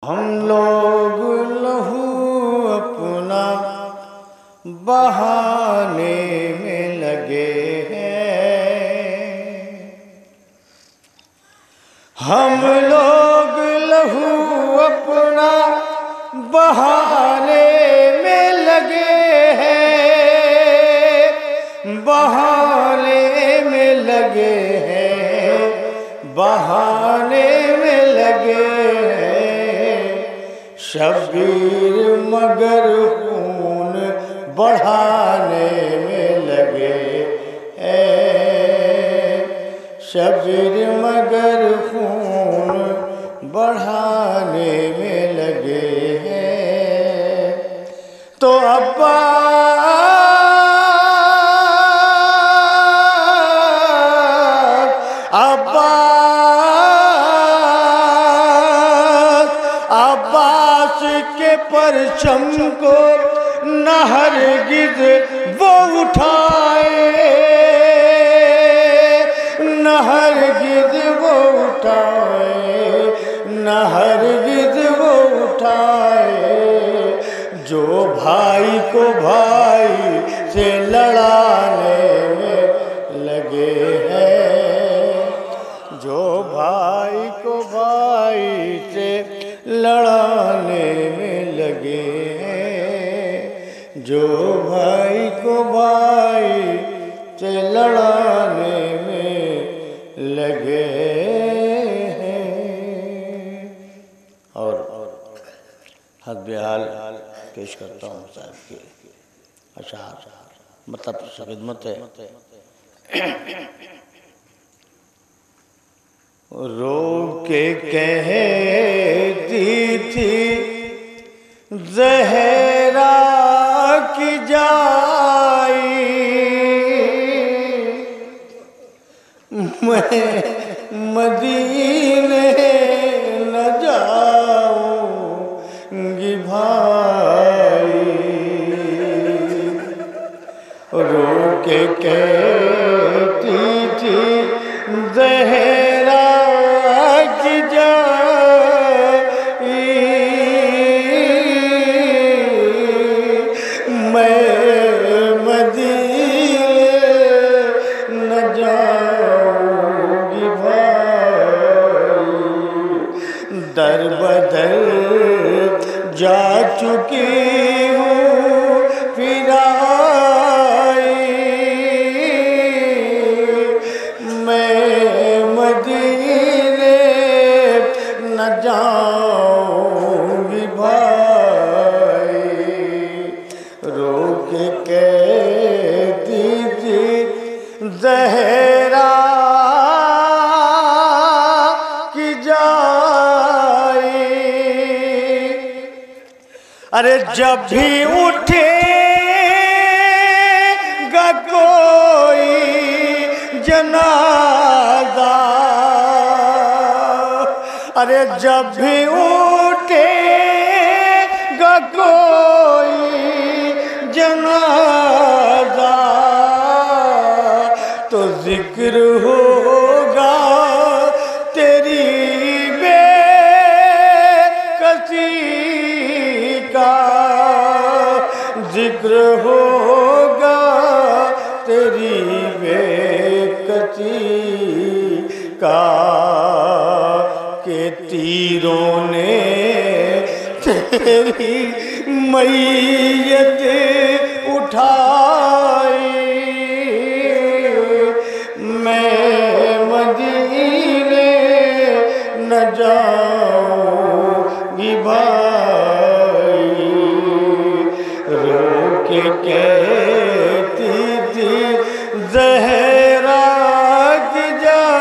ہم لوگ لہو اپنا بہانے میں لگے ہیں، ہم لوگ لہو اپنا بہانے میں لگے ہیں، بہانے میں لگے ہیں، بہانے میں لگے ہیں، شبیر مگر خون بڑھانے میں لگے ہیں، شبیر مگر خون بڑھانے میں لگے ہیں، تو عباس کے پرچم کو نہ ہرگز وہ اٹھائے، نہ ہرگز وہ اٹھائے، نہ ہرگز وہ اٹھائے، جو بھائی کو بھائی سے لڑانے میں لگے ہیں، جو بھائی کو بھائی سے لڑانے میں لگے ہیں، جو بھائی کو بھائی سے لڑانے میں لگے ہیں۔ اور حسب حال پیش کرتا ہوں صاحب کے اشعار، مطلب خدمت ہے۔ رو کے کہتی تھی زہرا کی جائی، میں مدینے نہ جاؤں گی بھائی، رو کے کہتی تھی زہرا کی جائی، میں مدینے نہ جاؤں گی بھائی، در بدر جا چکی ہوں پھر آئی، میں مدینے نہ جاؤں گی بھائی، رو کے کہتی تھی زہرا کی جائی، ارے جب بھی اٹھے گا کوئی جنازہ، ارے جب بھی اٹھے گا کوئی جنازہ، تو ذکر ہوگا تیری بے کسی کا، ذکر ہوگا تیری بے کسی کا، کہ تیروں نے تیری میت اٹھائی، میں مدینے نہ جاؤں گی بھائی، رو کے کہتی تھی زہرا کی جائی،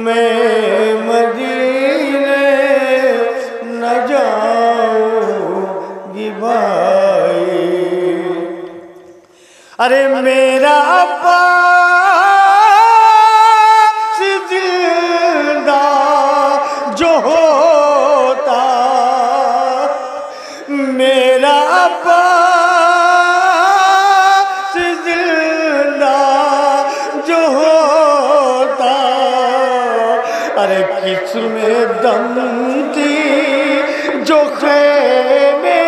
میں مدینے نہ جاؤں گی بھائی، ارے میرا عباس زندہ جو ہوتا، میرا عباس زندہ جو ہوتا، ارے کس میں دم تھی جو خیمے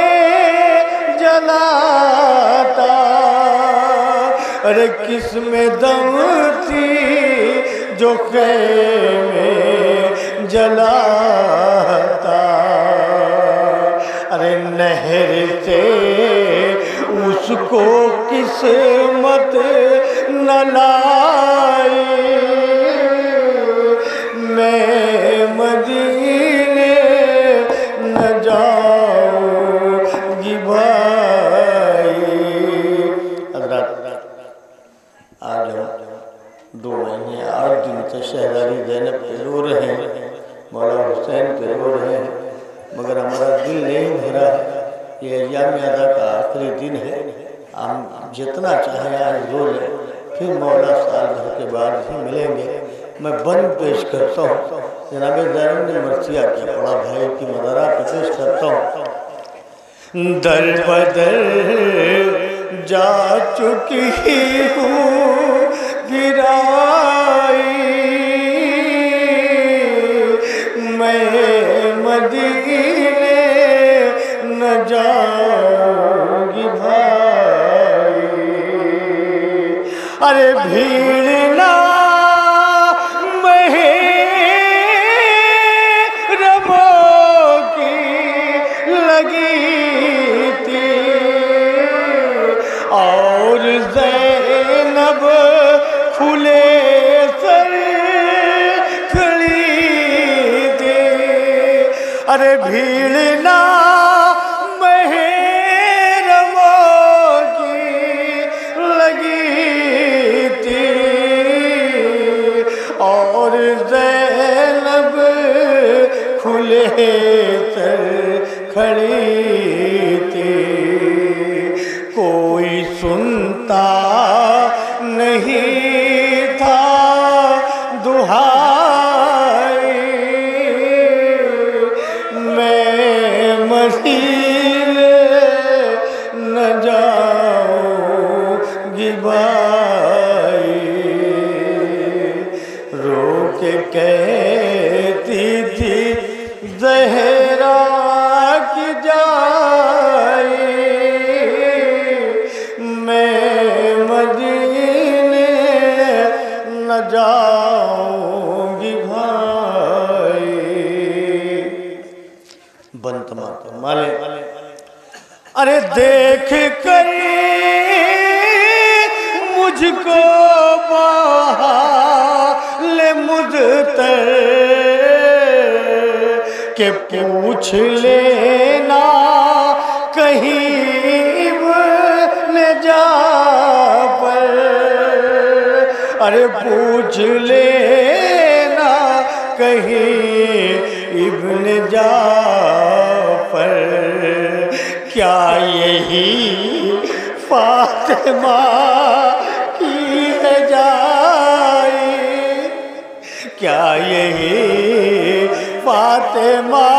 جلاتا، ارے کس میں دم تھی جو خیمے جلاتا، ارے نہر سے اس کو قسمت نہ لائی، میں مدینے نہ جاؤں گی بھائی۔ حضرات آج ہم 2 مہینے 8 دن سے شہزادی زینب پہ رو رہے ہیں، مولا حسین پہ رو رہے ہیں، مگر ہمارا دل نہیں بھرا ہے۔ یہ ایام ادا کا آخری دن ہے، ہم جتنا چاہیں آج رو لیں، پھر مولا سال بھر کے بعد ہی ملیں گے۔ میں بند پیش کرتا ہوں، جناب زینب نے مرثیہ کیا پڑا بھائی کی مدارہ پہ پیش کرتا ہوں۔ در بدر جا چکی ہوں گرائی، میں مدینے نہ جاؤں گی بھائی، ارے بھیڑ نہ محرموں کی لگی تھی، اور زینب کھلے سر کھڑی تھی، ارے بھیڑ نہ محرموں کی لگی تھی، اور زینب کھلے سر کھڑی تھی، کوئی سنتا نہیں تھا دہائی، میں مدینے نہ جاؤں گی بھائی، رو کے کہتی تھی زہرا کی جائی، میں مدینے نہ جاؤں گی بھائی۔ بنتما مالے ارے دیکھ کر مجھ کو بحال مضطر کہ پوچھ لینا کہیں ابن جعفر، ارے پوچھ لینا کہیں ابن جعفر، کیا یہی فاطمہ کی ہے جائی، کیا یہی فاطمہ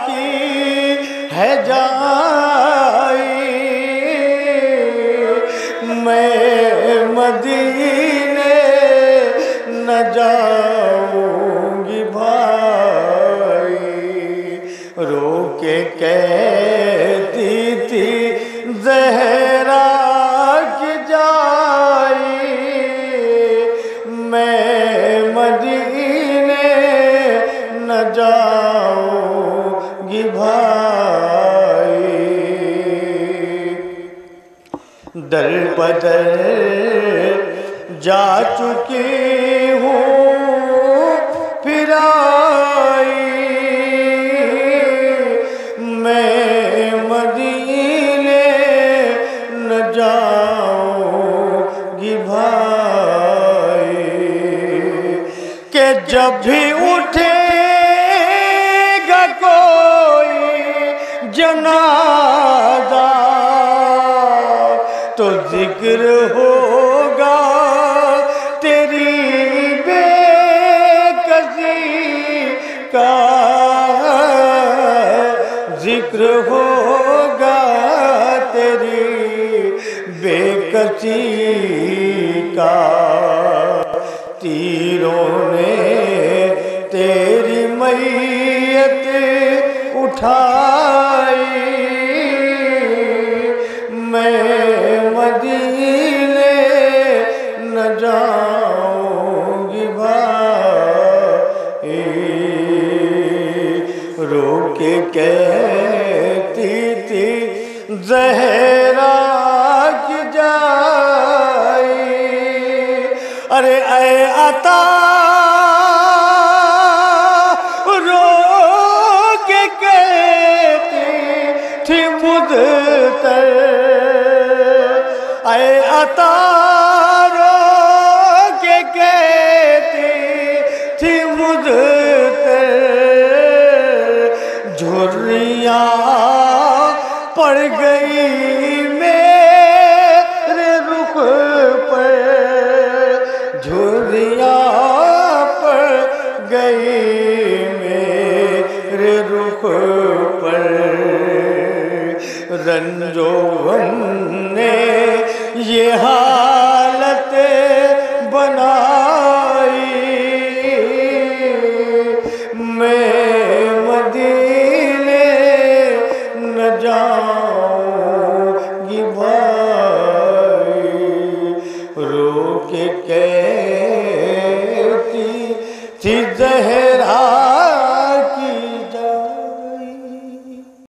کی ہے جائی، میں مدینے نہ جاؤں گی بھائی، رو کے کہتی تھی زہرا کی جائی، میں مدینے نہ جاؤں گی بھائی، در بدر جا چکی ہوں پھر آئی، میں مدینے نہ جاؤں گی بھائی، کہ جب بھی اٹھے گا کوئی جنازہ تو ذکر ہوگا تیری بے کسی کا، ذکر ہوگا تیری بے کسی کا، تیروں نے کے کہتی تھی زہرا کی جائی، ارے اے عطا رو کے کہتی تھی مدتر، اے عطا رو کے کہتی تھی مدتر، جھریاں پڑ گئی میرے رخ پر، جھریاں پڑ گئی میرے رخ پر، رنج و غم نے یہ حالت بنائی، میں مدینے نہ جاؤں گی بھائی، رو کے کہتی تھی زہرا